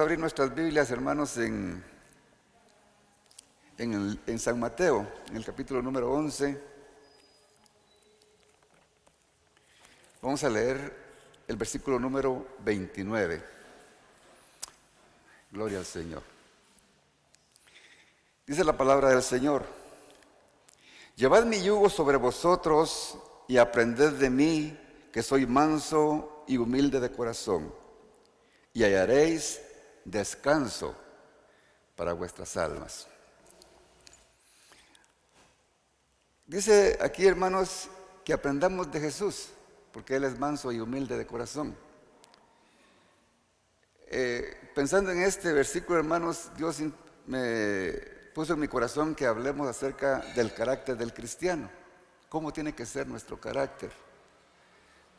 Abrir nuestras Biblias, hermanos, en San Mateo, en el capítulo número 11. Vamos a leer el versículo número 29. Gloria al Señor. Dice la palabra del Señor: Llevad mi yugo sobre vosotros y aprended de mí, que soy manso y humilde de corazón, y hallaréis descanso para vuestras almas. Dice aquí, hermanos, que aprendamos de Jesús, porque Él es manso y humilde de corazón. Pensando en este versículo, hermanos, Dios me puso en mi corazón que hablemos acerca del carácter del cristiano. ¿Cómo tiene que ser nuestro carácter?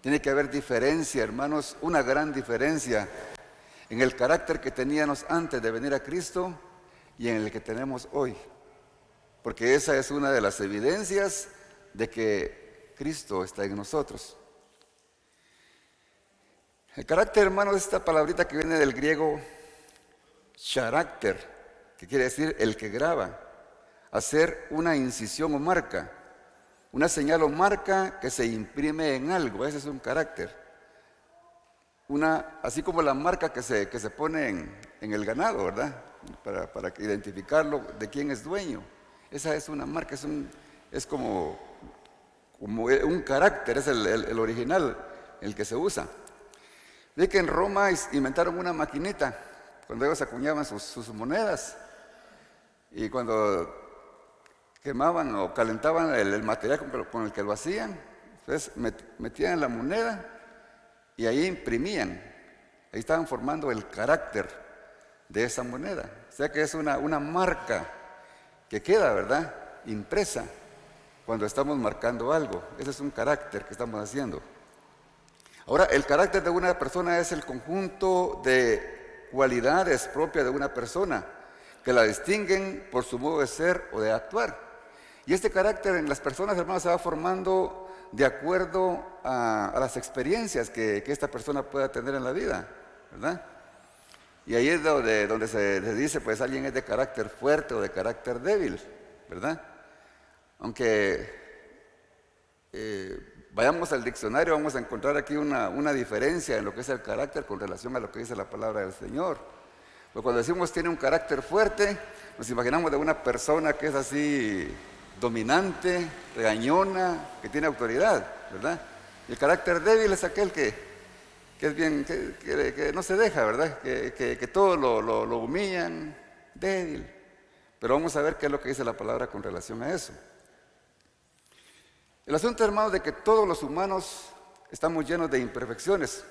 Tiene que haber diferencia, hermanos, una gran diferencia en el carácter que teníamos antes de venir a Cristo y en el que tenemos hoy. Porque esa es una de las evidencias de que Cristo está en nosotros. El carácter, hermanos, es esta palabrita que viene del griego charácter, que quiere decir el que graba, hacer una incisión o marca, una señal o marca que se imprime en algo. Ese es un carácter. Así como la marca que se pone en el ganado, ¿verdad? Para identificarlo de quién es dueño. Esa es una marca, es como un carácter, es el original, el que se usa. Vi que en Roma inventaron una maquinita, cuando ellos acuñaban sus monedas, y cuando quemaban o calentaban el material con el que lo hacían, entonces metían la moneda y ahí imprimían. Ahí estaban formando el carácter de esa moneda. O sea que es una marca que queda, ¿verdad?, impresa cuando estamos marcando algo. Ese es un carácter que estamos haciendo. Ahora, el carácter de una persona es el conjunto de cualidades propias de una persona que la distinguen por su modo de ser o de actuar. Y este carácter en las personas, hermanos, se va formando de acuerdo a las experiencias que esta persona pueda tener en la vida, ¿verdad? Y ahí es donde se dice, pues alguien es de carácter fuerte o de carácter débil, ¿verdad? Aunque vayamos al diccionario, vamos a encontrar aquí una diferencia en lo que es el carácter con relación a lo que dice la palabra del Señor. Pero cuando decimos tiene un carácter fuerte, nos imaginamos de una persona que es así dominante, regañona, que tiene autoridad, ¿verdad? Y el carácter débil es aquel que es bien, que no se deja, ¿verdad? Que todo lo humillan, débil. Pero vamos a ver qué es lo que dice la palabra con relación a eso. El asunto, hermanos, de que todos los humanos estamos llenos de imperfecciones.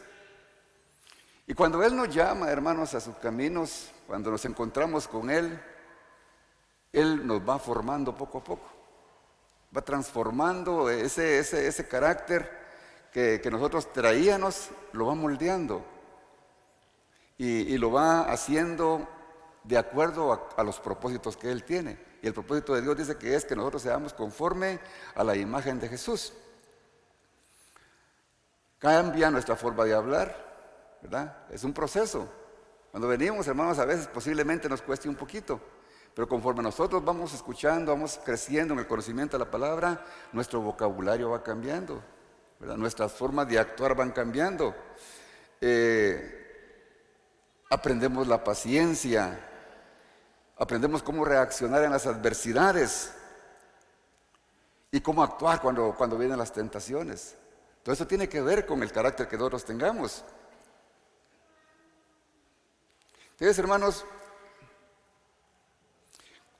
Y cuando Él nos llama, hermanos, a sus caminos, cuando nos encontramos con Él nos va formando poco a poco. Va transformando ese carácter que nosotros traíamos, lo va moldeando y lo va haciendo de acuerdo a los propósitos que Él tiene. Y el propósito de Dios dice que es que nosotros seamos conforme a la imagen de Jesús. Cambia nuestra forma de hablar, ¿verdad? Es un proceso. Cuando venimos, hermanos, a veces posiblemente nos cueste un poquito. Pero conforme nosotros vamos escuchando, vamos creciendo en el conocimiento de la palabra, nuestro vocabulario va cambiando, ¿verdad? Nuestras formas de actuar van cambiando. Aprendemos la paciencia, aprendemos cómo reaccionar en las adversidades y cómo actuar cuando vienen las tentaciones. Todo eso tiene que ver con el carácter que nosotros tengamos. Entonces, hermanos,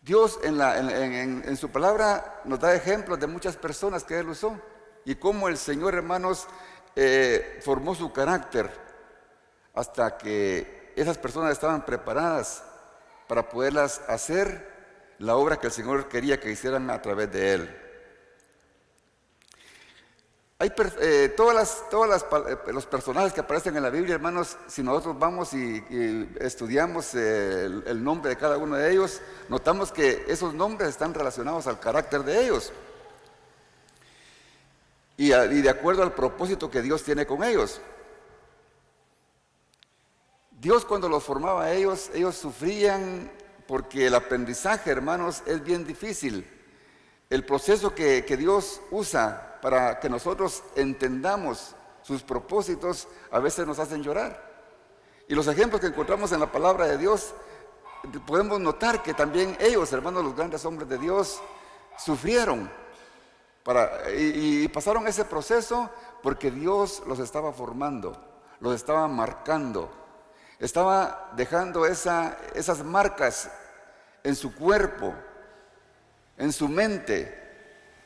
Dios en su palabra nos da ejemplos de muchas personas que Él usó y cómo el Señor, hermanos, formó su carácter hasta que esas personas estaban preparadas para poderlas hacer la obra que el Señor quería que hicieran a través de Él. Hay todos los personajes que aparecen en la Biblia, hermanos, si nosotros vamos y estudiamos el nombre de cada uno de ellos, notamos que esos nombres están relacionados al carácter de ellos y de acuerdo al propósito que Dios tiene con ellos. Dios cuando los formaba a ellos sufrían porque el aprendizaje, hermanos, es bien difícil. El proceso que Dios usa para que nosotros entendamos sus propósitos a veces nos hacen llorar. Y los ejemplos que encontramos en la palabra de Dios, podemos notar que también ellos, hermanos, los grandes hombres de Dios, sufrieron y pasaron ese proceso porque Dios los estaba formando, los estaba marcando, estaba dejando esas marcas en su cuerpo, en su mente,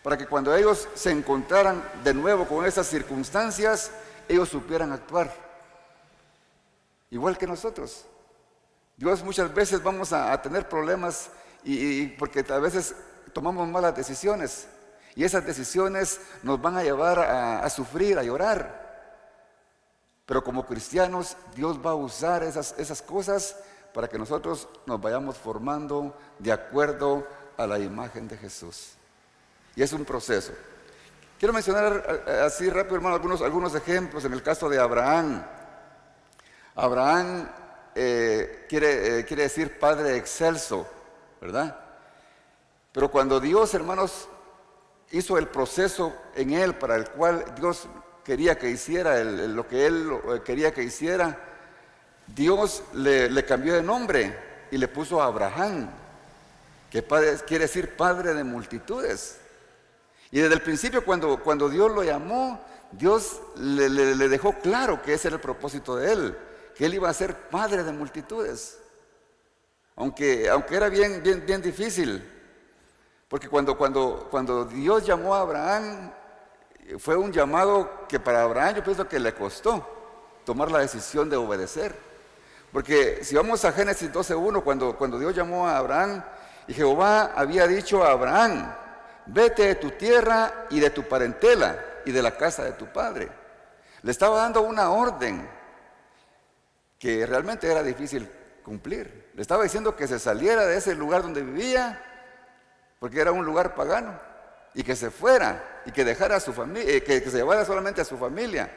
para que cuando ellos se encontraran de nuevo con esas circunstancias, ellos supieran actuar. Igual que nosotros. Dios, muchas veces vamos a tener problemas y porque a veces tomamos malas decisiones. Y esas decisiones nos van a llevar a sufrir, a llorar. Pero como cristianos, Dios va a usar esas cosas para que nosotros nos vayamos formando de acuerdo a la imagen de Jesús. Y es un proceso. Quiero mencionar así rápido, hermano, algunos ejemplos. En el caso de Abraham. Abraham quiere decir Padre excelso, ¿verdad? Pero cuando Dios, hermanos, hizo el proceso en él para el cual Dios quería que hiciera lo que él quería que hiciera, Dios le cambió de nombre y le puso a Abraham, que quiere decir Padre de multitudes. Y desde el principio cuando Dios lo llamó, Dios le dejó claro que ese era el propósito de él, que él iba a ser padre de multitudes. Aunque era bien difícil, porque cuando Dios llamó a Abraham, fue un llamado que para Abraham yo pienso que le costó tomar la decisión de obedecer. Porque si vamos a Génesis 12:1, cuando Dios llamó a Abraham, y Jehová había dicho a Abraham: vete de tu tierra y de tu parentela y de la casa de tu padre. Le estaba dando una orden que realmente era difícil cumplir. Le estaba diciendo que se saliera de ese lugar donde vivía, porque era un lugar pagano, y que se fuera, y que dejara a su familia, que se llevara solamente a su familia.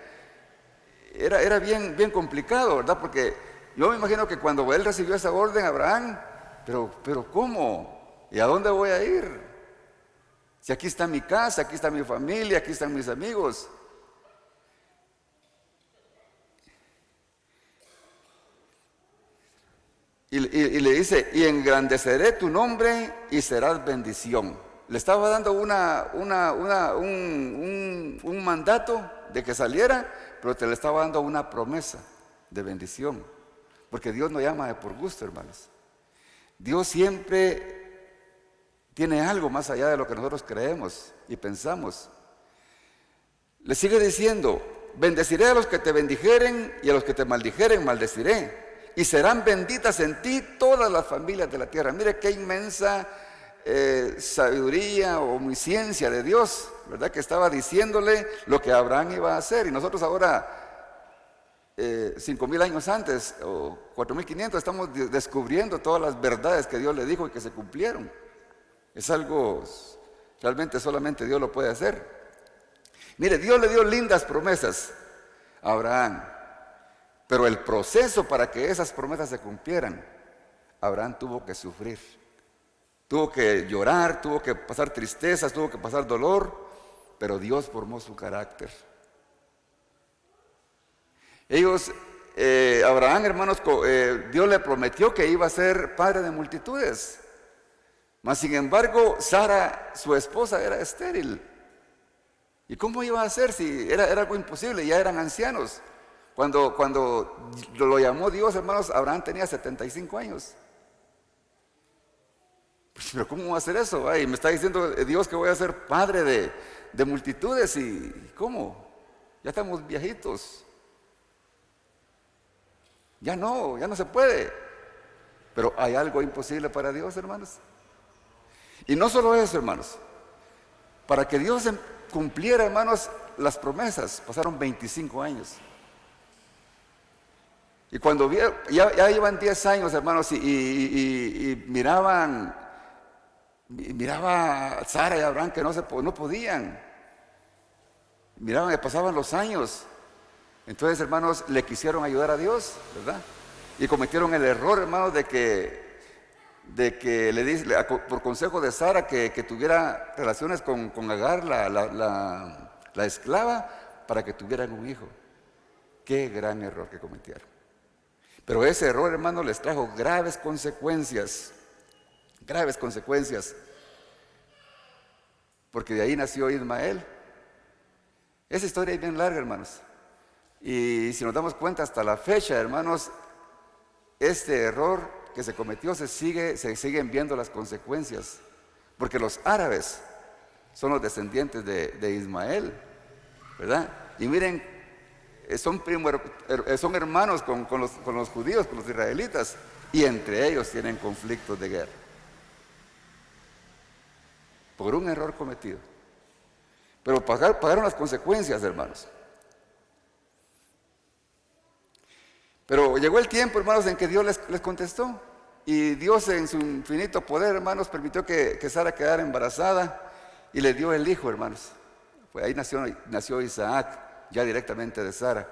Era bien complicado, ¿verdad? Porque yo me imagino que cuando él recibió esa orden, Abraham, pero ¿cómo? ¿Y a dónde voy a ir? Si aquí está mi casa, aquí está mi familia, aquí están mis amigos. Y le dice: y engrandeceré tu nombre y serás bendición. Le estaba dando un mandato de que saliera, pero te le estaba dando una promesa de bendición. Porque Dios no llama de por gusto, hermanos. Dios siempre tiene algo más allá de lo que nosotros creemos y pensamos. Le sigue diciendo: bendeciré a los que te bendijeren y a los que te maldijeren maldeciré. Y serán benditas en ti todas las familias de la tierra. Mire qué inmensa sabiduría o omnisciencia de Dios, ¿verdad? Que estaba diciéndole lo que Abraham iba a hacer. Y nosotros ahora, 5,000 años antes, o 4,500, estamos descubriendo todas las verdades que Dios le dijo y que se cumplieron. Es algo, realmente solamente Dios lo puede hacer. Mire, Dios le dio lindas promesas a Abraham. Pero el proceso para que esas promesas se cumplieran, Abraham tuvo que sufrir, tuvo que llorar, tuvo que pasar tristezas, tuvo que pasar dolor, pero Dios formó su carácter. Abraham, hermanos, Dios le prometió que iba a ser padre de multitudes, mas sin embargo Sara, su esposa, era estéril. ¿Y cómo iba a ser si era algo imposible? Ya eran ancianos. Cuando lo llamó Dios, hermanos, Abraham tenía 75 años. Pues, pero ¿cómo va a hacer eso? Ay, me está diciendo Dios que voy a ser padre de multitudes. ¿Y cómo? Ya estamos viejitos. Ya no se puede. Pero hay algo imposible para Dios, hermanos. Y no solo eso, hermanos. Para que Dios cumpliera, hermanos, las promesas, pasaron 25 años. Y cuando ya llevan 10 años, hermanos, y miraba a Sara y a Abraham que no podían. Miraban que pasaban los años. Entonces, hermanos, le quisieron ayudar a Dios, ¿verdad? y cometieron el error, hermanos, de que le dice, por consejo de Sara, que tuviera relaciones con Agar, la esclava, para que tuvieran un hijo. Qué gran error que cometieron. Pero ese error, hermanos, les trajo graves consecuencias. Graves consecuencias. Porque de ahí nació Ismael. Esa historia es bien larga, hermanos. Y si nos damos cuenta hasta la fecha, hermanos, este error que se cometió se siguen viendo las consecuencias. Porque los árabes son los descendientes de Ismael, ¿verdad? Y miren, son hermanos con los judíos, con los israelitas, y entre ellos tienen conflictos de guerra. Por un error cometido. Pero pagaron las consecuencias, hermanos. Pero llegó el tiempo, hermanos, en que Dios les contestó. Y Dios, en su infinito poder, hermanos, permitió que Sara quedara embarazada y le dio el hijo, hermanos. Ahí nació Isaac, ya directamente de Sara.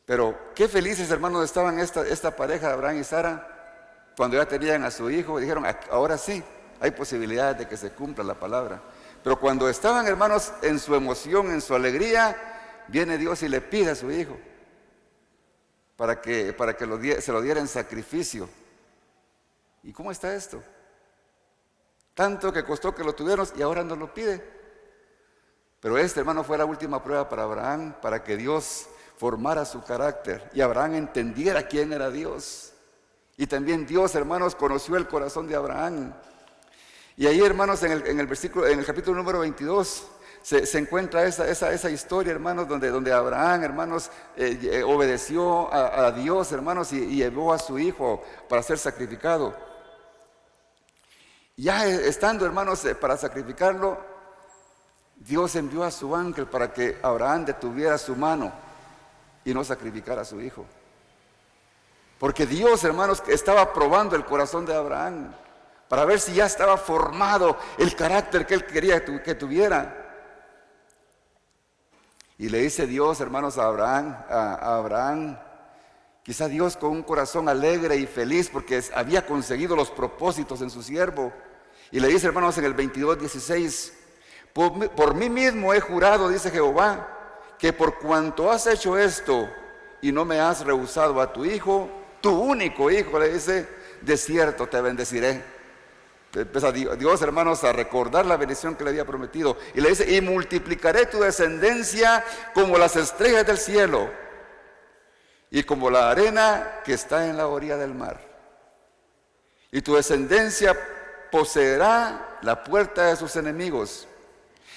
Pero qué felices, hermanos, estaban esta pareja de Abraham y Sara cuando ya tenían a su hijo. Dijeron, ahora sí, hay posibilidades de que se cumpla la palabra. Pero cuando estaban, hermanos, en su emoción, en su alegría, viene Dios y le pide a su hijo para que se lo diera en sacrificio. ¿Y cómo está esto? Tanto que costó que lo tuvieron y ahora no lo pide. Pero hermano, fue la última prueba para Abraham, para que Dios formara su carácter y Abraham entendiera quién era Dios. Y también Dios, hermanos, conoció el corazón de Abraham. Y ahí, hermanos, en el capítulo número 22, se encuentra esa historia, hermanos, donde Abraham, hermanos, obedeció a Dios, hermanos, y llevó a su hijo para ser sacrificado. Ya estando, hermanos, para sacrificarlo, Dios envió a su ángel para que Abraham detuviera su mano y no sacrificara a su hijo. Porque Dios, hermanos, estaba probando el corazón de Abraham para ver si ya estaba formado el carácter que él quería que tuviera. Y le dice Dios, hermanos, a Abraham, quizá Dios con un corazón alegre y feliz porque había conseguido los propósitos en su siervo. Y le dice, hermanos, en el 22:16, por mí mismo he jurado, dice Jehová, que por cuanto has hecho esto y no me has rehusado a tu hijo, tu único hijo, le dice, de cierto te bendeciré. Empieza Dios, hermanos, a recordar la bendición que le había prometido. Y le dice, y multiplicaré tu descendencia como las estrellas del cielo y como la arena que está en la orilla del mar. Y tu descendencia poseerá la puerta de sus enemigos.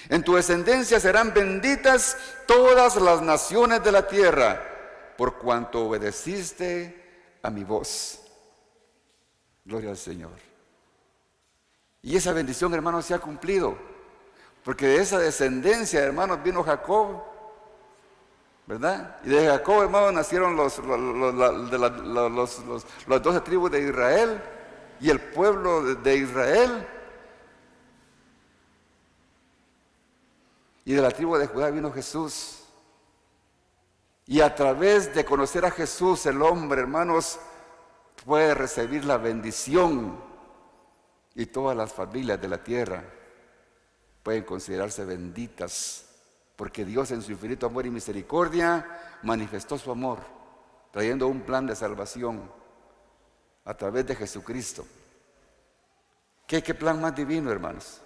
En tu descendencia serán benditas todas las naciones de la tierra, por cuanto obedeciste a mi voz. Gloria al Señor. Y esa bendición, hermanos, se ha cumplido. Porque de esa descendencia, hermanos, vino Jacob, ¿verdad? Y de Jacob, hermanos, nacieron las 12 tribus de Israel y el pueblo de Israel. Y de la tribu de Judá vino Jesús. Y a través de conocer a Jesús, el hombre, hermanos, puede recibir la bendición. Y todas las familias de la tierra pueden considerarse benditas, porque Dios en su infinito amor y misericordia manifestó su amor, trayendo un plan de salvación a través de Jesucristo. ¿Qué plan más divino, hermanos?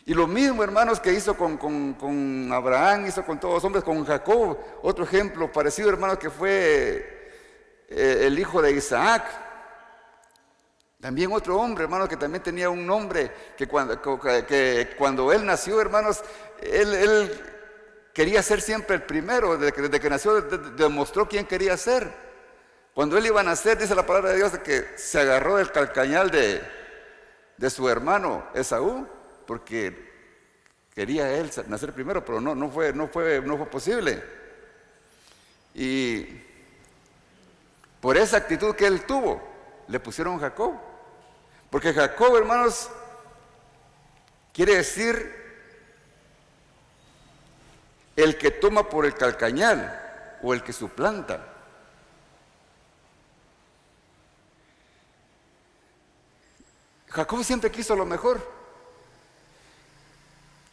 Y lo mismo, hermanos, que hizo con Abraham, hizo con todos los hombres, con Jacob. Otro ejemplo parecido, hermanos, que fue el hijo de Isaac. También otro hombre, hermanos, que también tenía un nombre, que cuando él nació, hermanos, él quería ser siempre el primero. Desde que nació demostró quién quería ser. Cuando él iba a nacer, dice la palabra de Dios, que se agarró del calcañal de su hermano Esaú, porque quería él nacer primero, pero no fue posible. Y por esa actitud que él tuvo, le pusieron Jacob. Porque Jacob, hermanos, quiere decir el que toma por el calcañal o el que suplanta. Jacob siempre quiso lo mejor.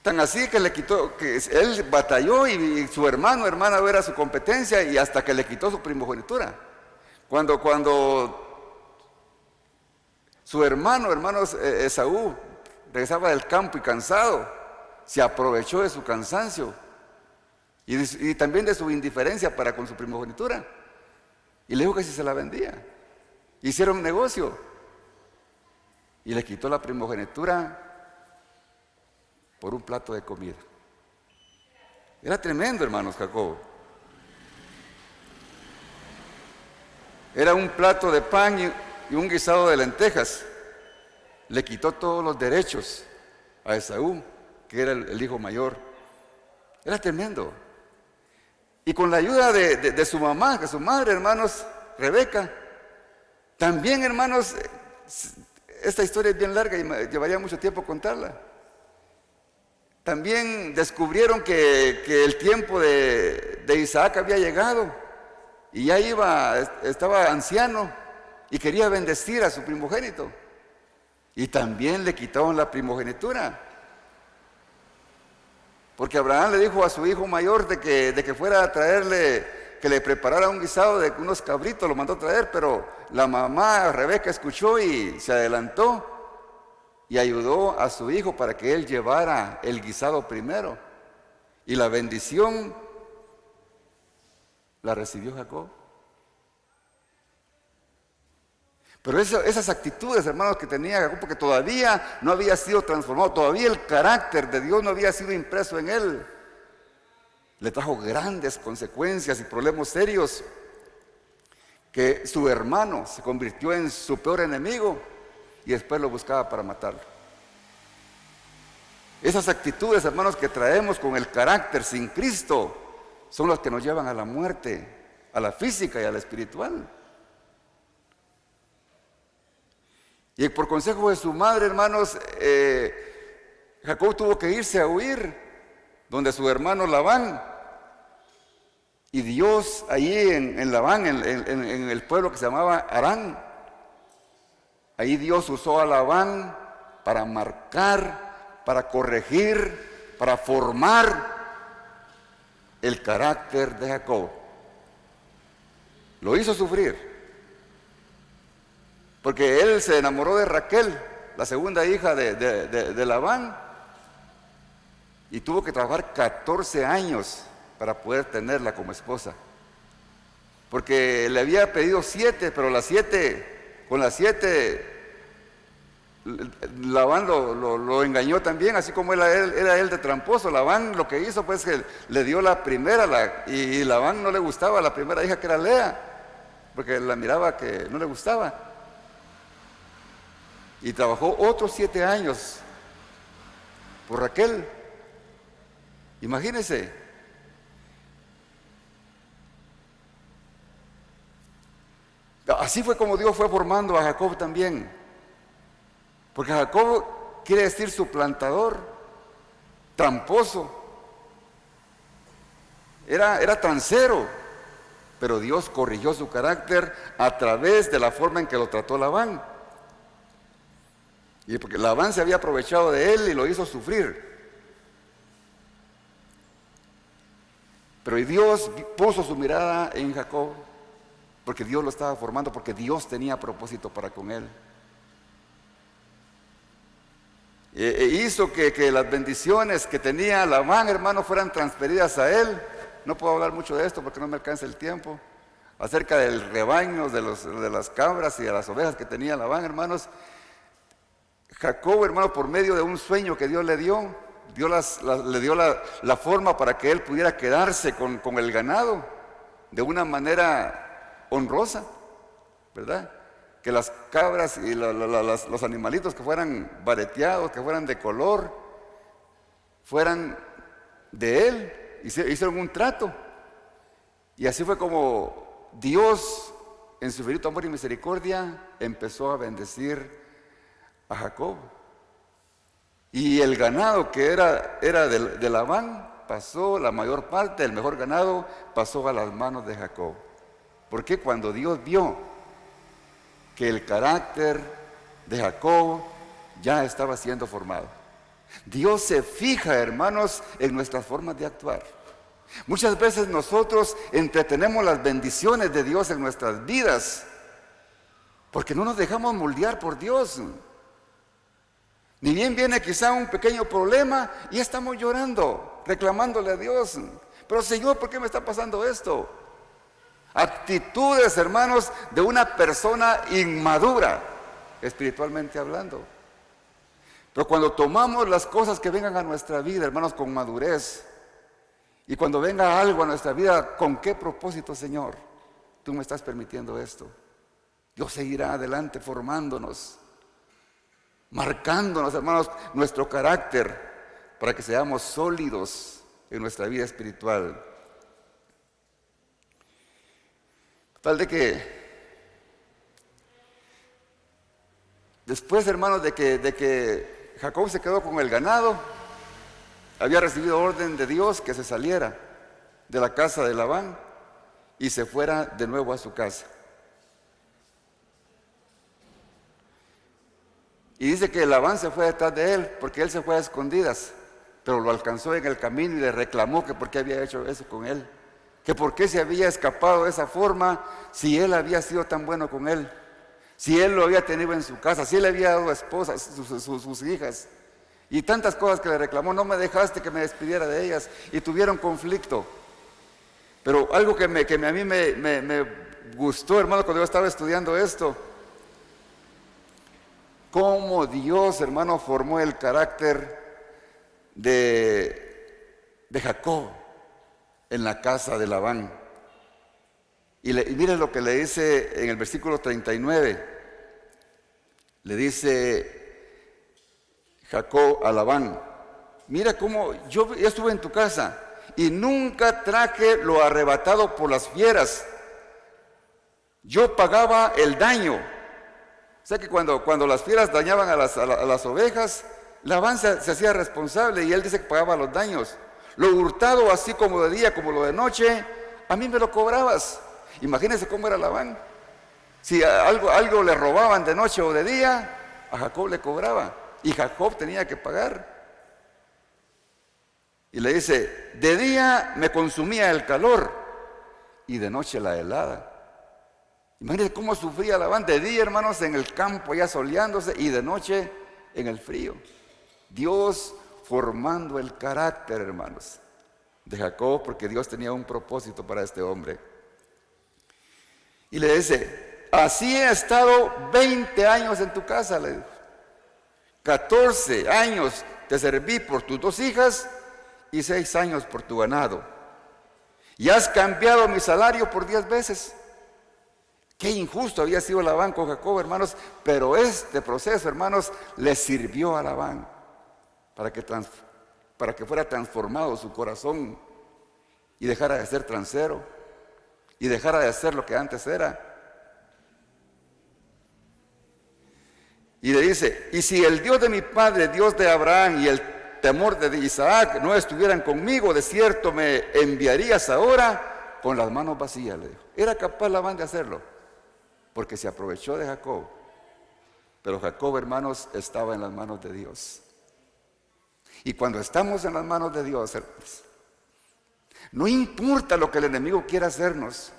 Tan así que le quitó, que él batalló y su hermana era su competencia y hasta que le quitó su primogenitura. Cuando su hermano Esaú, regresaba del campo y cansado, se aprovechó de su cansancio y también de su indiferencia para con su primogenitura. Y le dijo que si se la vendía. Hicieron negocio. Y le quitó la primogenitura por un plato de comida. Era tremendo, hermanos, Jacob. Era un plato de pan y un guisado de lentejas. Le quitó todos los derechos a Esaú, que era el hijo mayor. Era tremendo. Y con la ayuda de su mamá, de su madre, hermanos, Rebeca, también, hermanos, esta historia es bien larga y me llevaría mucho tiempo contarla. También descubrieron que el tiempo de Isaac había llegado y ya estaba anciano y quería bendecir a su primogénito. Y también le quitaron la primogenitura. Porque Abraham le dijo a su hijo mayor de que fuera a traerle, que le preparara un guisado de unos cabritos, lo mandó a traer, pero la mamá Rebeca escuchó y se adelantó y ayudó a su hijo para que él llevara el guisado primero. Y la bendición la recibió Jacob. Pero esas actitudes, hermanos, que tenía Jacob, porque todavía no había sido transformado, todavía el carácter de Dios no había sido impreso en él, le trajo grandes consecuencias y problemas serios, que su hermano se convirtió en su peor enemigo y después lo buscaba para matarlo. Esas actitudes, hermanos, que traemos con el carácter sin Cristo son las que nos llevan a la muerte, a la física y a la espiritual. Y por consejo de su madre, hermanos, Jacob tuvo que irse a huir donde su hermano Labán. Y Dios allí en Labán, en el pueblo que se llamaba Harán, ahí Dios usó a Labán para marcar, para corregir, para formar el carácter de Jacob. Lo hizo sufrir. Porque él se enamoró de Raquel, la segunda hija de Labán, y tuvo que trabajar 14 años para poder tenerla como esposa. Porque le había pedido 7, pero con las 7, Labán lo engañó también, así como era él de tramposo. Labán lo que hizo pues que le dio la primera, y Labán no le gustaba la primera hija, que era Lea, porque la miraba que no le gustaba. Y trabajó otros 7 años por Raquel. Imagínense. Así fue como Dios fue formando a Jacob también. Porque Jacob quiere decir suplantador, tramposo. Era transero. Pero Dios corrigió su carácter a través de la forma en que lo trató Labán. Y porque Labán se había aprovechado de él y lo hizo sufrir. Pero Dios puso su mirada en Jacob, porque Dios lo estaba formando, porque Dios tenía propósito para con él. Hizo que las bendiciones que tenía Labán, hermano, fueran transferidas a él. No puedo hablar mucho de esto porque no me alcanza el tiempo. Acerca del rebaño, de las cabras y de las ovejas que tenía Labán, hermanos. Jacob, hermano, por medio de un sueño que Dios le dio, le dio la forma para que él pudiera quedarse con el ganado de una manera honrosa, ¿verdad? Que las cabras y los animalitos que fueran vareteados, que fueran de color, fueran de él. Hicieron un trato. Y así fue como Dios, en su infinito amor y misericordia, empezó a bendecir a Jacob. Y el ganado que era de Labán pasó, la mayor parte del mejor ganado pasó a las manos de Jacob. Porque cuando Dios vio que el carácter de Jacob ya estaba siendo formado. Dios se fija, hermanos, en nuestras formas de actuar. Muchas veces nosotros entretenemos las bendiciones de Dios en nuestras vidas porque no nos dejamos moldear por Dios. Ni bien viene quizá un pequeño problema y estamos llorando, reclamándole a Dios. Pero Señor, ¿por qué me está pasando esto? Actitudes, hermanos, de una persona inmadura, espiritualmente hablando. Pero cuando tomamos las cosas que vengan a nuestra vida, hermanos, con madurez, y cuando venga algo a nuestra vida, ¿con qué propósito, Señor? Tú me estás permitiendo esto. Dios seguirá adelante formándonos, marcándonos, hermanos, nuestro carácter para que seamos sólidos en nuestra vida espiritual. Tal de que después, hermanos, de que Jacob se quedó con el ganado, había recibido orden de Dios que se saliera de la casa de Labán y se fuera de nuevo a su casa. Y dice que Labán se fue detrás de él porque él se fue a escondidas, pero lo alcanzó en el camino y le reclamó que por qué había hecho eso con él, que por qué se había escapado de esa forma si él había sido tan bueno con él, si él lo había tenido en su casa, si él le había dado esposas, sus hijas. Y tantas cosas que le reclamó, no me dejaste que me despidiera de ellas, y tuvieron conflicto. Pero algo que a mí me gustó, hermano, cuando yo estaba estudiando esto, cómo Dios, hermano, formó el carácter de Jacob en la casa de Labán. Y miren lo que le dice en el versículo 39, le dice Jacob a Labán: mira cómo yo estuve en tu casa y nunca traje lo arrebatado por las fieras. Yo pagaba el daño. O sea que cuando las fieras dañaban a las ovejas, Labán se hacía responsable y él dice que pagaba los daños. Lo hurtado, así como de día como lo de noche, a mí me lo cobrabas. Imagínense cómo era Labán. Si algo le robaban de noche o de día, a Jacob le cobraba. Y Jacob tenía que pagar. Y le dice: de día me consumía el calor y de noche la helada. Imagínense cómo sufría Labán. De día, hermanos, en el campo ya soleándose, y de noche en el frío. Dios formando el carácter, hermanos, de Jacob, porque Dios tenía un propósito para este hombre. Y le dice: así he estado 20 años en tu casa, le dijo. 14 años te serví por tus 2 hijas y 6 años por tu ganado. Y has cambiado mi salario por 10 veces. Qué injusto había sido Labán con Jacob, hermanos, pero este proceso, hermanos, le sirvió a Labán para que fuera transformado su corazón y dejara de ser transero y dejara de ser lo que antes era. Y le dice: y si el Dios de mi padre, Dios de Abraham y el temor de Isaac no estuvieran conmigo, de cierto me enviarías ahora con las manos vacías, le dijo. Era capaz Labán de hacerlo, porque se aprovechó de Jacob. Pero Jacob, hermanos, estaba en las manos de Dios. Y cuando estamos en las manos de Dios, hermanos, no importa lo que el enemigo quiera hacernos.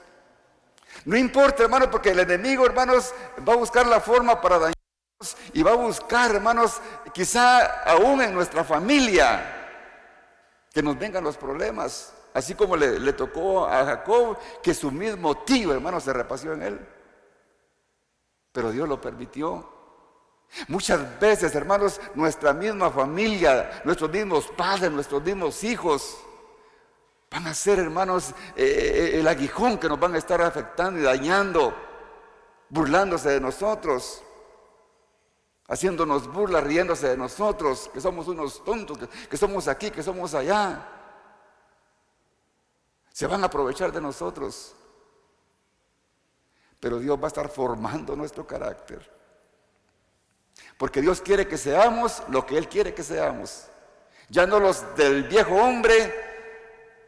No importa, hermanos, porque el enemigo, hermanos, va a buscar la forma para dañarnos. Y va a buscar, hermanos, quizá aún en nuestra familia, que nos vengan los problemas. Así como le tocó a Jacob, que su mismo tío, hermanos, se repasió en él. Pero Dios lo permitió. Muchas veces, hermanos, nuestra misma familia, nuestros mismos padres, nuestros mismos hijos van a ser, hermanos, el aguijón que nos van a estar afectando y dañando, burlándose de nosotros, haciéndonos burla, riéndose de nosotros, que somos unos tontos, que somos aquí, que somos allá. Se van a aprovechar de nosotros. Pero Dios va a estar formando nuestro carácter. Porque Dios quiere que seamos lo que Él quiere que seamos. Ya no los del viejo hombre,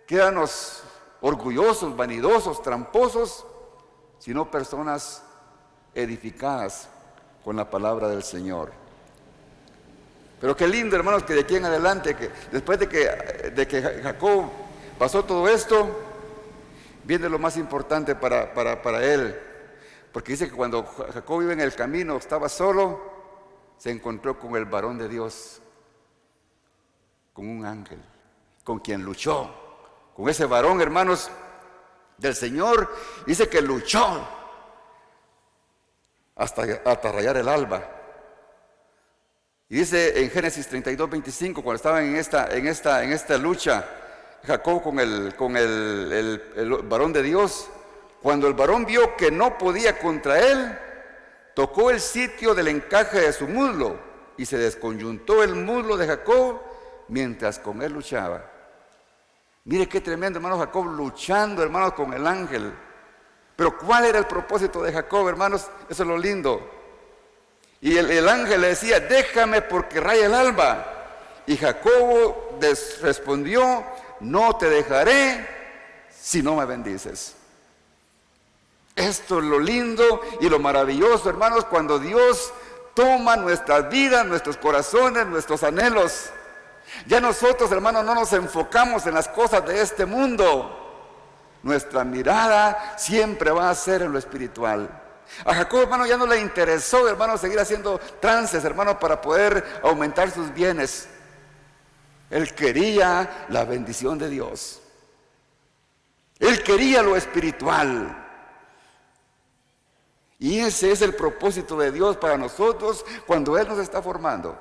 quédanos orgullosos, vanidosos, tramposos, sino personas edificadas con la palabra del Señor. Pero qué lindo, hermanos, que de aquí en adelante, que después de que Jacob pasó todo esto, viene lo más importante para él. Porque dice que cuando Jacob iba en el camino, estaba solo, se encontró con el varón de Dios, con un ángel, con quien luchó. Con ese varón, hermanos, del Señor, dice que luchó hasta rayar el alba. Y dice en Génesis 32:25, cuando estaban en esta lucha, Jacob con el varón de Dios, cuando el varón vio que no podía contra él, tocó el sitio del encaje de su muslo y se desconyuntó el muslo de Jacob mientras con él luchaba. Mire qué tremendo, hermanos, Jacob luchando, hermanos, con el ángel. Pero ¿cuál era el propósito de Jacob, hermanos? Eso es lo lindo. Y el ángel le decía, déjame porque raya el alba. Y Jacob respondió, no te dejaré si no me bendices. Esto es lo lindo y lo maravilloso, hermanos, cuando Dios toma nuestras vidas, nuestros corazones, nuestros anhelos. Ya nosotros, hermanos, no nos enfocamos en las cosas de este mundo. Nuestra mirada siempre va a ser en lo espiritual. A Jacob, hermano, ya no le interesó, hermano, seguir haciendo trances, hermano, para poder aumentar sus bienes. Él quería la bendición de Dios. Él quería lo espiritual. Y ese es el propósito de Dios para nosotros cuando Él nos está formando.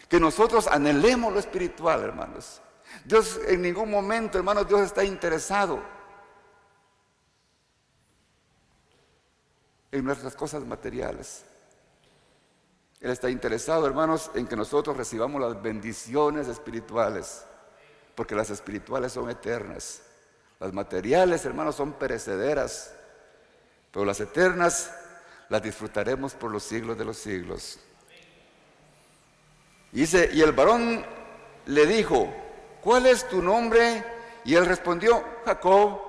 Que nosotros anhelemos lo espiritual, hermanos. Dios en ningún momento, hermanos, Dios está interesado en nuestras cosas materiales. Él está interesado, hermanos, en que nosotros recibamos las bendiciones espirituales, porque las espirituales son eternas. Las materiales, hermanos, son perecederas, pero las eternas las disfrutaremos por los siglos de los siglos. Y dice, y el varón le dijo, ¿cuál es tu nombre? Y él respondió, Jacob.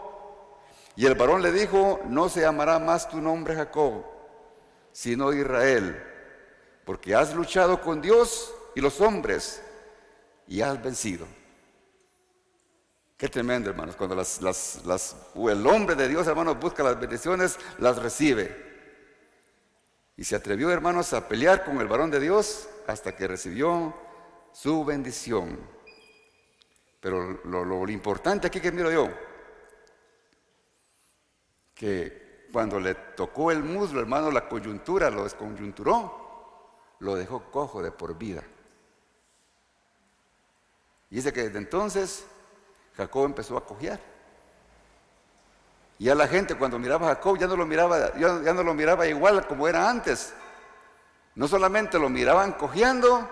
Y el varón le dijo, no se llamará más tu nombre Jacob, sino Israel, porque has luchado con Dios y los hombres y has vencido. Qué tremendo, hermanos, cuando el hombre de Dios, hermanos, busca las bendiciones, las recibe. Y se atrevió, hermanos, a pelear con el varón de Dios hasta que recibió su bendición. Pero lo importante aquí que miro yo, que cuando le tocó el muslo, hermano, la coyuntura, lo descoyunturó, lo dejó cojo de por vida. Y dice que desde entonces Jacob empezó a cojear. Y ya la gente cuando miraba a Jacob ya no lo miraba igual como era antes. No solamente lo miraban cojeando,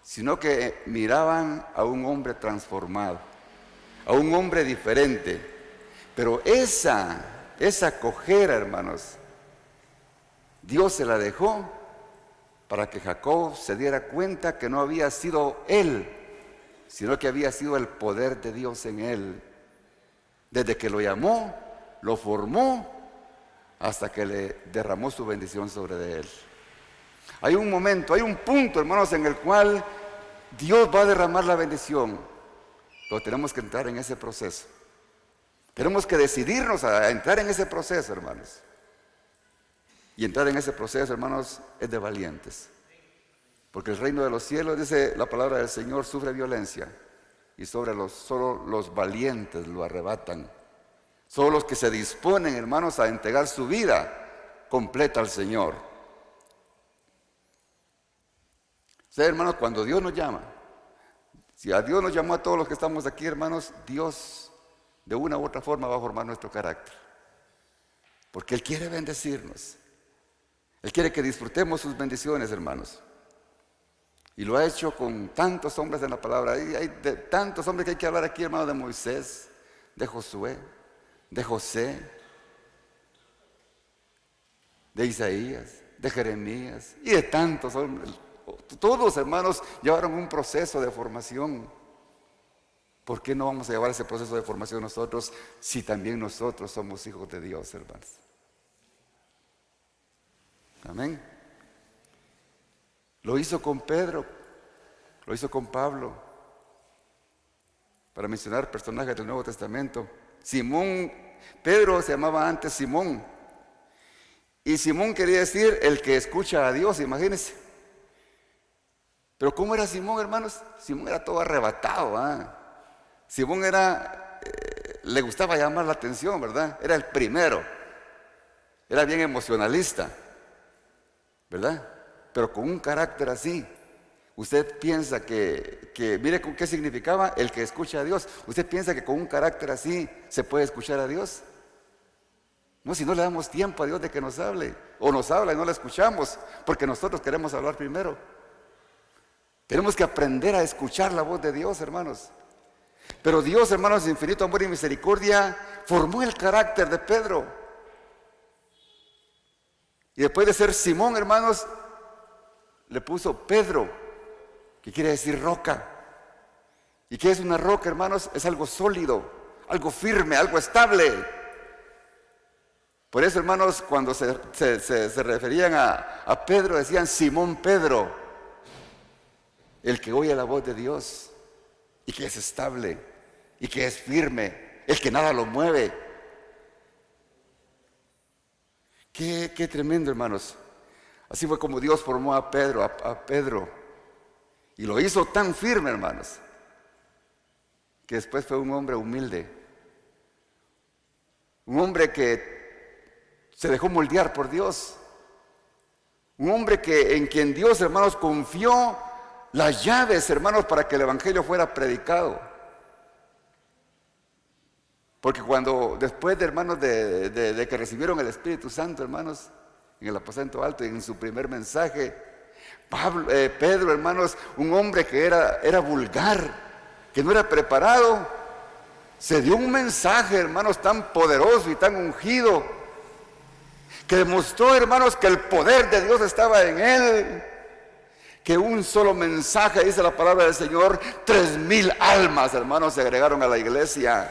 sino que miraban a un hombre transformado, a un hombre diferente. Pero esa cojera, hermanos, Dios se la dejó para que Jacob se diera cuenta que no había sido él, sino que había sido el poder de Dios en él. Desde que lo llamó, lo formó, hasta que le derramó su bendición sobre él. Hay un momento, hay un punto, hermanos, en el cual Dios va a derramar la bendición, pero tenemos que entrar en ese proceso. Tenemos que decidirnos a entrar en ese proceso, hermanos. Y entrar en ese proceso, hermanos, es de valientes. Porque el reino de los cielos, dice la palabra del Señor, sufre violencia. Y solo los valientes lo arrebatan. Solo los que se disponen, hermanos, a entregar su vida completa al Señor. Ustedes, hermanos, cuando Dios nos llama, si a Dios nos llamó a todos los que estamos aquí, hermanos, Dios de una u otra forma va a formar nuestro carácter. Porque Él quiere bendecirnos. Él quiere que disfrutemos sus bendiciones, hermanos. Y lo ha hecho con tantos hombres en la palabra. Hay tantos hombres que hay que hablar aquí, hermanos, de Moisés, de Josué, de José, de Isaías, de Jeremías y de tantos hombres. Todos, hermanos, llevaron un proceso de formación. ¿Por qué no vamos a llevar ese proceso de formación nosotros si también nosotros somos hijos de Dios, hermanos? Amén. Lo hizo con Pedro Lo hizo con Pablo, para mencionar personajes del Nuevo Testamento. Simón, Pedro se llamaba antes Simón. Y Simón quería decir el que escucha a Dios, imagínense. Pero ¿cómo era Simón, hermanos? Simón era todo arrebatado. Simón le gustaba llamar la atención, ¿verdad? Era el primero. Era bien emocionalista, ¿verdad? Pero con un carácter así. Usted piensa que mire con qué significaba el que escucha a Dios. Usted piensa que con un carácter así se puede escuchar a Dios. No, si no le damos tiempo a Dios de que nos hable, o nos habla y no le escuchamos, porque nosotros queremos hablar primero. Tenemos que aprender a escuchar la voz de Dios, hermanos. Pero Dios, hermanos, de infinito amor y misericordia, formó el carácter de Pedro. Y después de ser Simón, hermanos, le puso Pedro, que quiere decir roca. ¿Y qué es una roca, hermanos? Es algo sólido, algo firme, algo estable. Por eso, hermanos, cuando se referían a Pedro, decían Simón Pedro, el que oye la voz de Dios y que es estable y que es firme, el que nada lo mueve. Qué tremendo, hermanos. Así fue como Dios formó a Pedro, y lo hizo tan firme, hermanos, que después fue un hombre humilde, un hombre que se dejó moldear por Dios, un hombre en quien Dios, hermanos, confió las llaves, hermanos, para que el evangelio fuera predicado. Porque después de, hermanos, de que recibieron el Espíritu Santo, hermanos, en el aposento alto y en su primer mensaje, Pedro, hermanos, un hombre que era vulgar, que no era preparado, se dio un mensaje, hermanos, tan poderoso y tan ungido, que demostró, hermanos, que el poder de Dios estaba en él. Que un solo mensaje, dice la palabra del Señor, 3,000 almas, hermanos, se agregaron a la iglesia.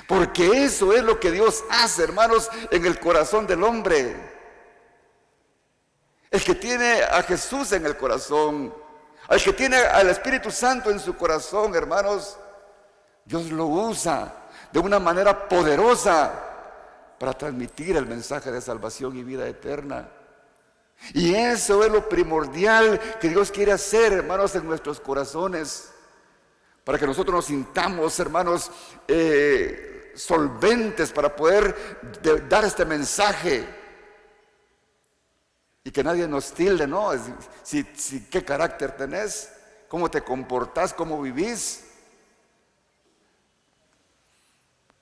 Porque eso es lo que Dios hace, hermanos, en el corazón del hombre. El que tiene a Jesús en el corazón, al que tiene al Espíritu Santo en su corazón, hermanos, Dios lo usa de una manera poderosa para transmitir el mensaje de salvación y vida eterna. Y eso es lo primordial que Dios quiere hacer, hermanos, en nuestros corazones, para que nosotros nos sintamos, hermanos, solventes para poder dar este mensaje y que nadie nos tilde, ¿no? ¿Qué carácter tenés? ¿Cómo te comportás? ¿Cómo vivís?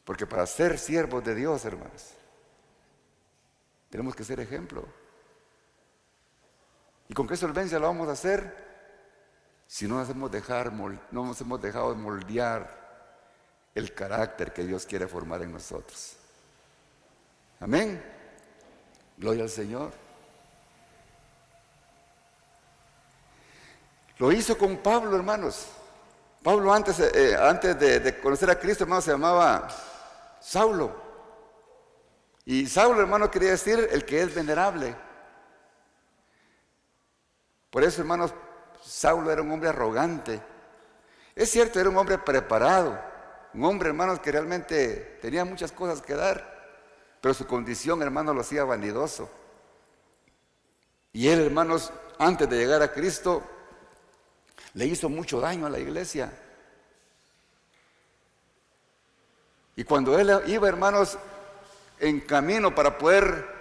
Porque para ser siervos de Dios, hermanos, tenemos que ser ejemplo. ¿Y con qué solvencia lo vamos a hacer? Si no nos hemos dejado moldear el carácter que Dios quiere formar en nosotros. Amén. Gloria al Señor. Lo hizo con Pablo, hermanos. Pablo antes de conocer a Cristo, hermanos, se llamaba Saulo. Y Saulo, hermano, quería decir el que es venerable. Por eso, hermanos, Saulo era un hombre arrogante. Es cierto, era un hombre preparado, un hombre, hermanos, que realmente tenía muchas cosas que dar, pero su condición, hermanos, lo hacía vanidoso. Y él, hermanos, antes de llegar a Cristo, le hizo mucho daño a la iglesia. Y cuando él iba, hermanos, en camino para poder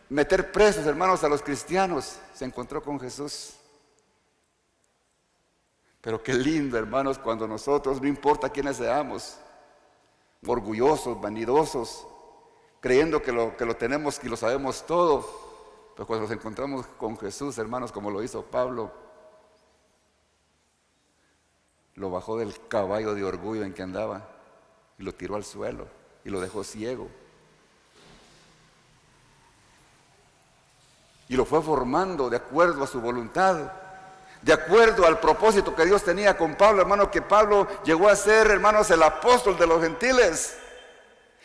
meter presos, hermanos, a los cristianos, se encontró con Jesús. Pero qué lindo, hermanos, cuando nosotros, no importa quiénes seamos, orgullosos, vanidosos, creyendo que lo tenemos y lo sabemos todo, pero cuando nos encontramos con Jesús, hermanos, como lo hizo Pablo, lo bajó del caballo de orgullo en que andaba y lo tiró al suelo y lo dejó ciego. Y lo fue formando de acuerdo a su voluntad, de acuerdo al propósito que Dios tenía con Pablo, hermano, que Pablo llegó a ser, hermanos, el apóstol de los gentiles.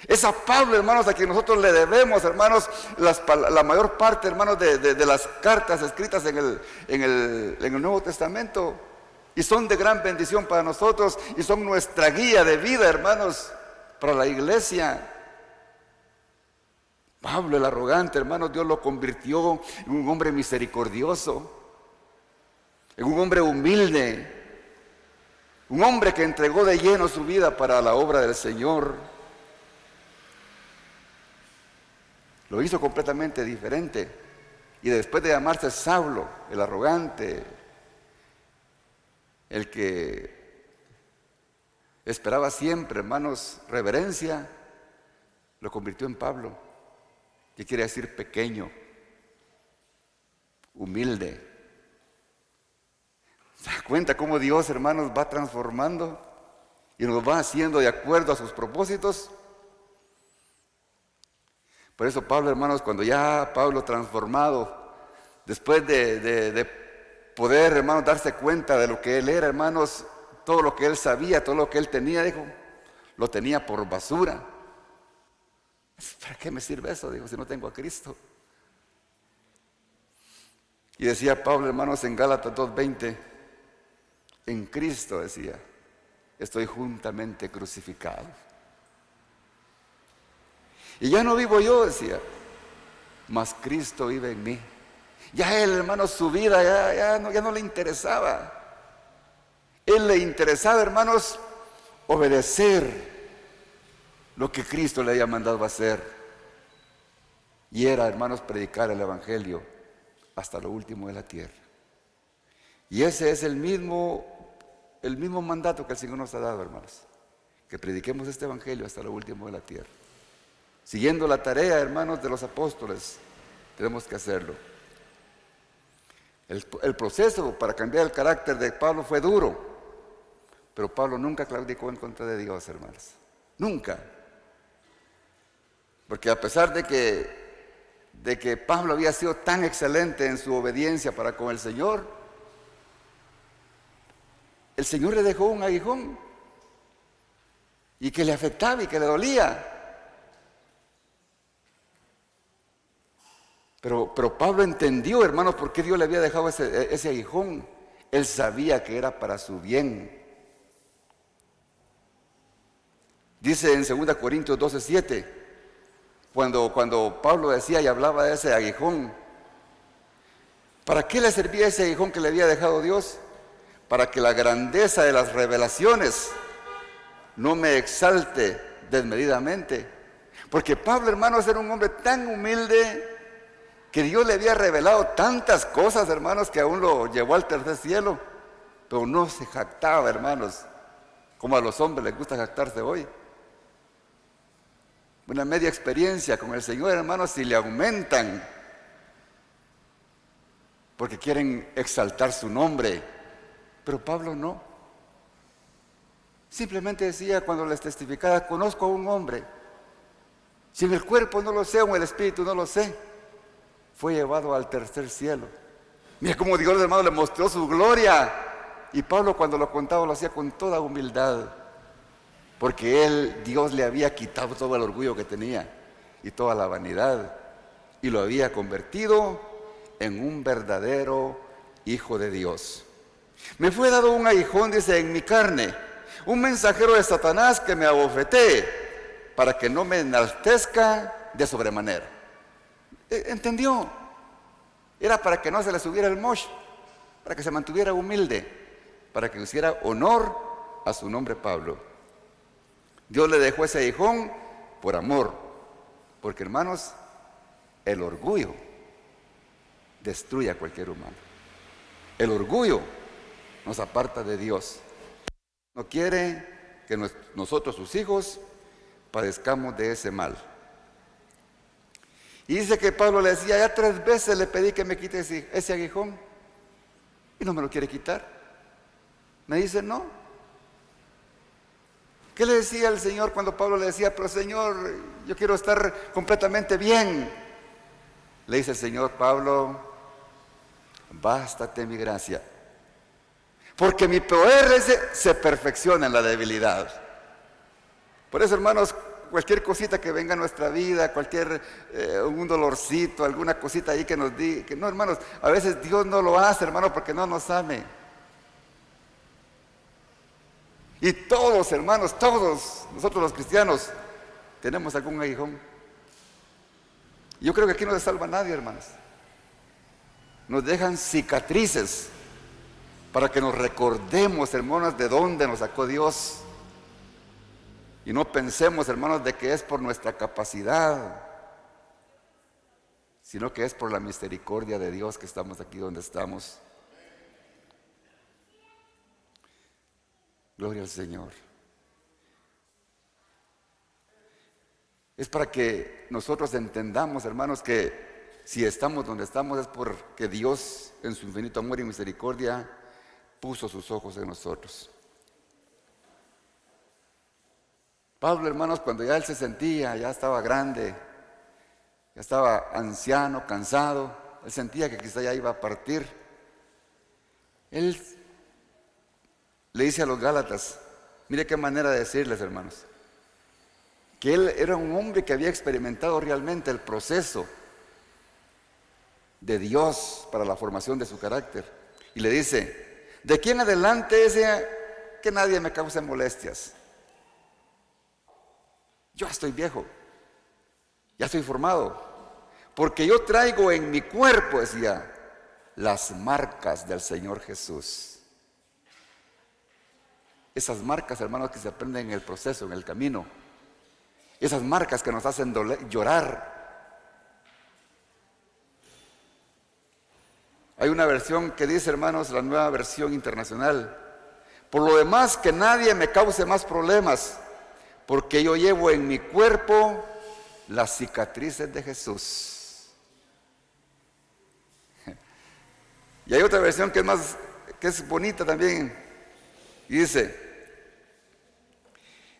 Es a Pablo, hermanos, a quien nosotros le debemos, hermanos, la mayor parte, hermanos, de las cartas escritas en el Nuevo Testamento. Y son de gran bendición para nosotros y son nuestra guía de vida, hermanos, para la iglesia. Pablo el arrogante, hermanos, Dios lo convirtió en un hombre misericordioso, en un hombre humilde, un hombre que entregó de lleno su vida para la obra del Señor. Lo hizo completamente diferente. Y después de llamarse Saulo, el arrogante, el que esperaba siempre, hermanos, reverencia, lo convirtió en Pablo, que quiere decir pequeño, humilde. ¿Se da cuenta cómo Dios, hermanos, va transformando y nos va haciendo de acuerdo a sus propósitos? Por eso Pablo, hermanos, cuando ya Pablo transformado, después de poder, hermanos, darse cuenta de lo que él era, hermanos, todo lo que él sabía, todo lo que él tenía, dijo, lo tenía por basura. ¿Para qué me sirve eso? Dijo, si no tengo a Cristo. Y decía Pablo, hermanos, en Gálatas 2:20, en Cristo, decía, estoy juntamente crucificado. Y ya no vivo yo, decía, mas Cristo vive en mí. Ya él, hermanos, su vida ya no le interesaba. Él le interesaba, hermanos, obedecer lo que Cristo le había mandado a hacer. Y era, hermanos, predicar el Evangelio hasta lo último de la tierra. Y ese es el mismo mandato que el Señor nos ha dado, hermanos. Que prediquemos este Evangelio hasta lo último de la tierra. Siguiendo la tarea, hermanos, de los apóstoles, tenemos que hacerlo. El proceso para cambiar el carácter de Pablo fue duro, pero Pablo nunca claudicó en contra de Dios, hermanos. Nunca. Porque a pesar de que Pablo había sido tan excelente en su obediencia para con el Señor le dejó un aguijón y que le afectaba y que le dolía. Pero Pablo entendió, hermanos, por qué Dios le había dejado ese aguijón. Él sabía que era para su bien. Dice en 2 Corintios 12:7, cuando Pablo decía y hablaba de ese aguijón, ¿para qué le servía ese aguijón que le había dejado Dios? Para que la grandeza de las revelaciones no me exalte desmedidamente. Porque Pablo, hermanos, era un hombre tan humilde que Dios le había revelado tantas cosas, hermanos, que aún lo llevó al tercer cielo, pero no se jactaba, hermanos, como a los hombres les gusta jactarse hoy. Una media experiencia con el Señor, hermanos, si le aumentan, porque quieren exaltar su nombre, pero Pablo no. Simplemente decía cuando les testificaba, conozco a un hombre, si en el cuerpo no lo sé o en el espíritu no lo sé, fue llevado al tercer cielo. Mira cómo Dios, hermano, le mostró su gloria. Y Pablo, cuando lo contaba, lo hacía con toda humildad. Porque Dios le había quitado todo el orgullo que tenía y toda la vanidad. Y lo había convertido en un verdadero hijo de Dios. Me fue dado un aguijón, dice, en mi carne, un mensajero de Satanás que me abofetee, para que no me enaltezca de sobremanera. ¿Entendió? Era para que no se le subiera el mosh, para que se mantuviera humilde, para que hiciera honor a su nombre Pablo. Dios le dejó ese aguijón por amor, porque, hermanos, el orgullo destruye a cualquier humano. El orgullo nos aparta de Dios. No quiere que nosotros, sus hijos, padezcamos de ese mal. Y dice que Pablo le decía, ya 3 veces le pedí que me quite ese aguijón y no me lo quiere quitar. Me dice, no. ¿Qué le decía el Señor cuando Pablo le decía, pero Señor, yo quiero estar completamente bien? Le dice el Señor, Pablo, bástate mi gracia, porque mi poder se perfecciona en la debilidad. Por eso, hermanos, cualquier cosita que venga a nuestra vida, un dolorcito, alguna cosita ahí que nos diga, que no, hermanos, a veces Dios no lo hace, hermano, porque no nos ame. Y todos, hermanos, todos, nosotros los cristianos, tenemos algún aguijón. Yo creo que aquí no se salva nadie, hermanos. Nos dejan cicatrices para que nos recordemos, hermanos, de dónde nos sacó Dios. Y no pensemos, hermanos, de que es por nuestra capacidad, sino que es por la misericordia de Dios que estamos aquí donde estamos. Gloria al Señor. Es para que nosotros entendamos, hermanos, que si estamos donde estamos es porque Dios, en su infinito amor y misericordia, puso sus ojos en nosotros. Pablo, hermanos, cuando ya él se sentía, ya estaba grande, ya estaba anciano, cansado, él sentía que quizá ya iba a partir. Él le dice a los Gálatas, mire qué manera de decirles, hermanos, que él era un hombre que había experimentado realmente el proceso de Dios para la formación de su carácter. Y le dice, de aquí en adelante desea que nadie me cause molestias. Yo estoy viejo, ya estoy formado, porque yo traigo en mi cuerpo, decía, las marcas del Señor Jesús. Esas marcas, hermanos, que se aprenden en el proceso, en el camino. Esas marcas que nos hacen llorar. Hay una versión que dice, hermanos, la Nueva Versión Internacional, por lo demás que nadie me cause más problemas, porque yo llevo en mi cuerpo las cicatrices de Jesús. Y hay otra versión que es bonita también, y dice,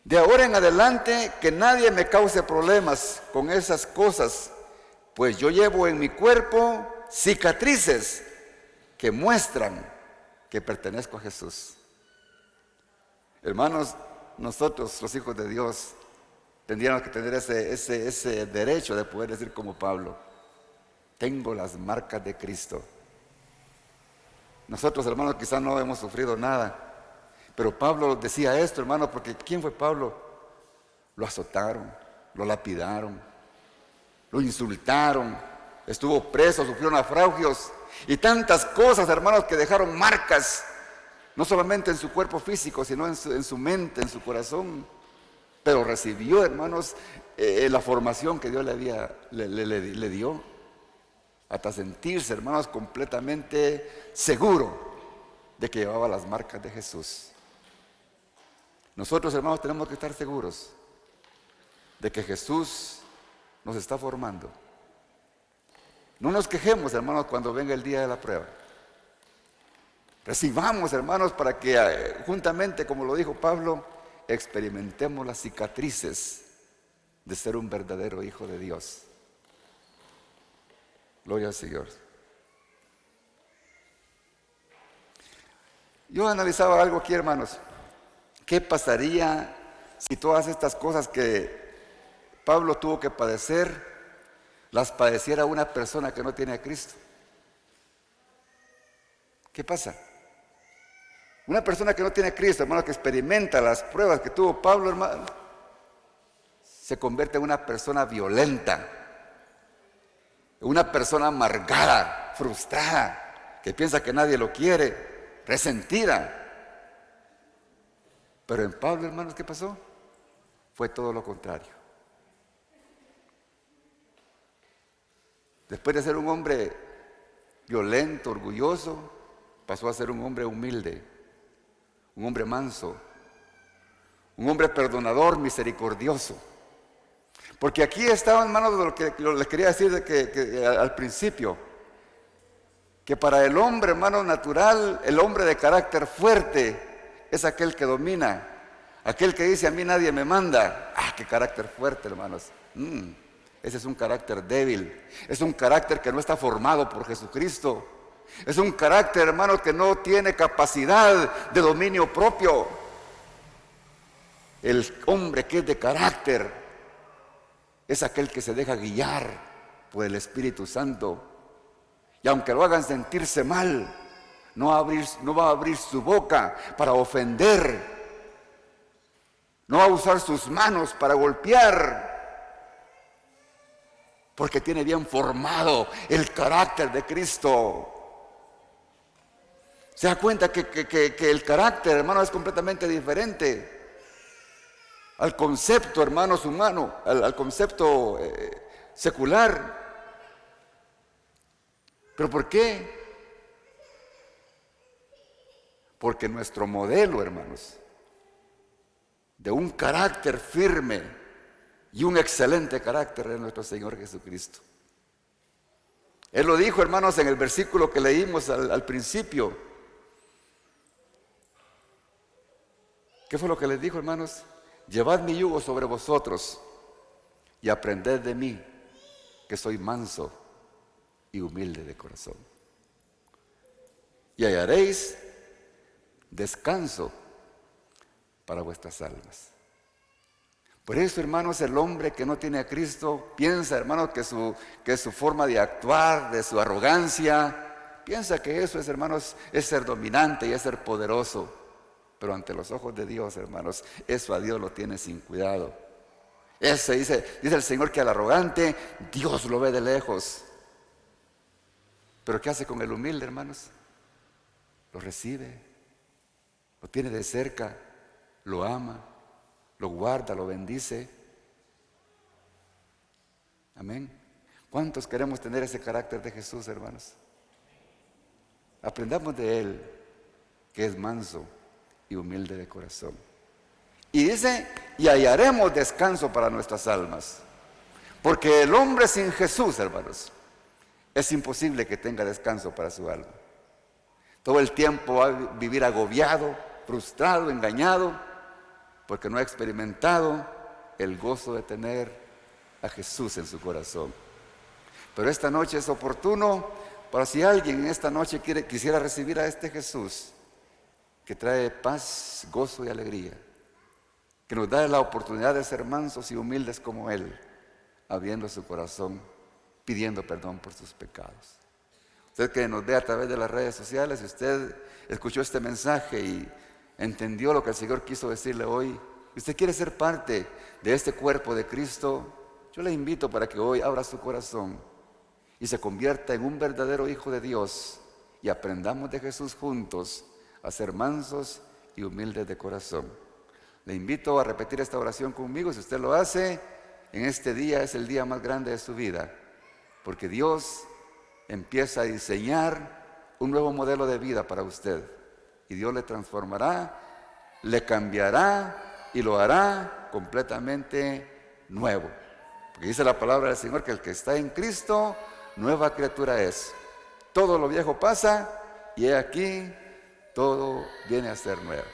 de ahora en adelante que nadie me cause problemas con esas cosas, pues yo llevo en mi cuerpo cicatrices que muestran que pertenezco a Jesús. Hermanos, nosotros, los hijos de Dios, tendríamos que tener ese derecho de poder decir como Pablo, tengo las marcas de Cristo. Nosotros, hermanos, quizás no hemos sufrido nada, pero Pablo decía esto, hermano, porque ¿quién fue Pablo? Lo azotaron, lo lapidaron, lo insultaron, estuvo preso, sufrió naufragios y tantas cosas, hermanos, que dejaron marcas, no solamente en su cuerpo físico, sino en su mente, en su corazón. Pero recibió, hermanos, la formación que Dios le dio, hasta sentirse, hermanos, completamente seguro de que llevaba las marcas de Jesús. Nosotros, hermanos, tenemos que estar seguros de que Jesús nos está formando. No nos quejemos, hermanos, cuando venga el día de la prueba. Recibamos, hermanos, para que juntamente, como lo dijo Pablo, experimentemos las cicatrices de ser un verdadero hijo de Dios. Gloria al Señor. Yo analizaba algo aquí, hermanos. ¿Qué pasaría si todas estas cosas que Pablo tuvo que padecer, las padeciera una persona que no tiene a Cristo? ¿Qué pasa? Una persona que no tiene a Cristo, hermano, que experimenta las pruebas que tuvo Pablo, hermano, se convierte en una persona violenta, en una persona amargada, frustrada, que piensa que nadie lo quiere, resentida. Pero en Pablo, hermanos, ¿qué pasó? Fue todo lo contrario. Después de ser un hombre violento, orgulloso, pasó a ser un hombre humilde, un hombre manso, un hombre perdonador, misericordioso. Porque aquí estaba, hermanos, de lo que les quería decir que al principio, que para el hombre, hermano, natural, el hombre de carácter fuerte es aquel que domina, aquel que dice a mí nadie me manda. ¡Ah, qué carácter fuerte, hermanos! Ese es un carácter débil, es un carácter que no está formado por Jesucristo. Es un carácter, hermano, que no tiene capacidad de dominio propio. El hombre que es de carácter es aquel que se deja guiar por el Espíritu Santo. Y aunque lo hagan sentirse mal, no va a abrir su boca para ofender, no va a usar sus manos para golpear, porque tiene bien formado el carácter de Cristo. Se da cuenta que el carácter, hermano, es completamente diferente al concepto, hermanos, humano, al concepto secular. ¿Pero por qué? Porque nuestro modelo, hermanos, de un carácter firme y un excelente carácter es nuestro Señor Jesucristo. Él lo dijo, hermanos, en el versículo que leímos al principio. ¿Qué fue lo que les dijo, hermanos? Llevad mi yugo sobre vosotros y aprended de mí, que soy manso y humilde de corazón. Y hallaréis descanso para vuestras almas. Por eso, hermanos, el hombre que no tiene a Cristo piensa, hermanos, que su forma de actuar, de su arrogancia, piensa que eso es, hermanos, es ser dominante y es ser poderoso. Pero ante los ojos de Dios, hermanos, eso a Dios lo tiene sin cuidado. Dice el Señor que al arrogante Dios lo ve de lejos. Pero ¿qué hace con el humilde, hermanos? Lo recibe, lo tiene de cerca, lo ama, lo guarda, lo bendice. Amén. ¿Cuántos queremos tener ese carácter de Jesús, hermanos? Aprendamos de Él, que es manso y humilde de corazón. Y dice, y hallaremos descanso para nuestras almas. Porque el hombre sin Jesús, hermanos, es imposible que tenga descanso para su alma. Todo el tiempo va a vivir agobiado, frustrado, engañado, porque no ha experimentado el gozo de tener a Jesús en su corazón. Pero esta noche es oportuno para si alguien en esta noche quisiera recibir a este Jesús, que trae paz, gozo y alegría, que nos da la oportunidad de ser mansos y humildes como Él, abriendo su corazón, pidiendo perdón por sus pecados. Usted que nos ve a través de las redes sociales, si usted escuchó este mensaje y entendió lo que el Señor quiso decirle hoy, y usted quiere ser parte de este cuerpo de Cristo, yo le invito para que hoy abra su corazón y se convierta en un verdadero hijo de Dios y aprendamos de Jesús juntos a ser mansos y humildes de corazón. Le invito a repetir esta oración conmigo. Si usted lo hace, en este día es el día más grande de su vida, porque Dios empieza a diseñar un nuevo modelo de vida para usted, y Dios le transformará, le cambiará y lo hará completamente nuevo, porque dice la palabra del Señor que el que está en Cristo, nueva criatura es. Todo lo viejo pasa y he aquí todo viene a ser nuevo.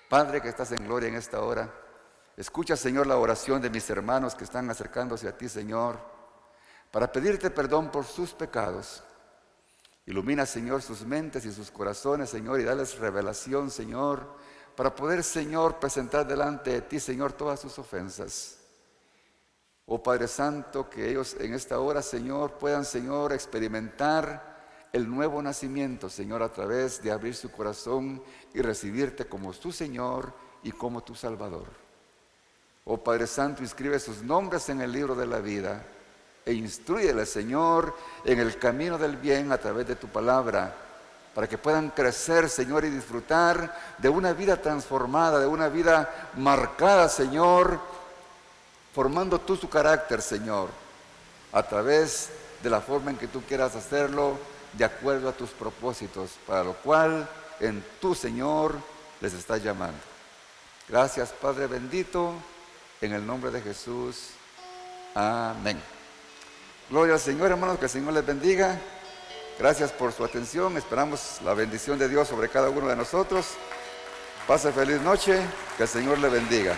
Padre que estás en gloria en esta hora, escucha, Señor, la oración de mis hermanos que están acercándose a ti, Señor, para pedirte perdón por sus pecados. Ilumina, Señor, sus mentes y sus corazones, Señor, y dales revelación, Señor, para poder, Señor, presentar delante de ti, Señor, todas sus ofensas. Oh Padre Santo, que ellos en esta hora, Señor, puedan, Señor, experimentar el nuevo nacimiento, Señor, a través de abrir su corazón y recibirte como tu Señor y como tu Salvador. Oh Padre Santo, inscribe sus nombres en el libro de la vida e instrúyele, Señor, en el camino del bien a través de tu palabra, para que puedan crecer, Señor, y disfrutar de una vida transformada, de una vida marcada, Señor, formando tú su carácter, Señor, a través de la forma en que tú quieras hacerlo, de acuerdo a tus propósitos, para lo cual en tu Señor les estás llamando. Gracias, Padre bendito, en el nombre de Jesús. Amén. Gloria al Señor, hermanos, que el Señor les bendiga. Gracias por su atención. Esperamos la bendición de Dios sobre cada uno de nosotros. Pase feliz noche, que el Señor le bendiga.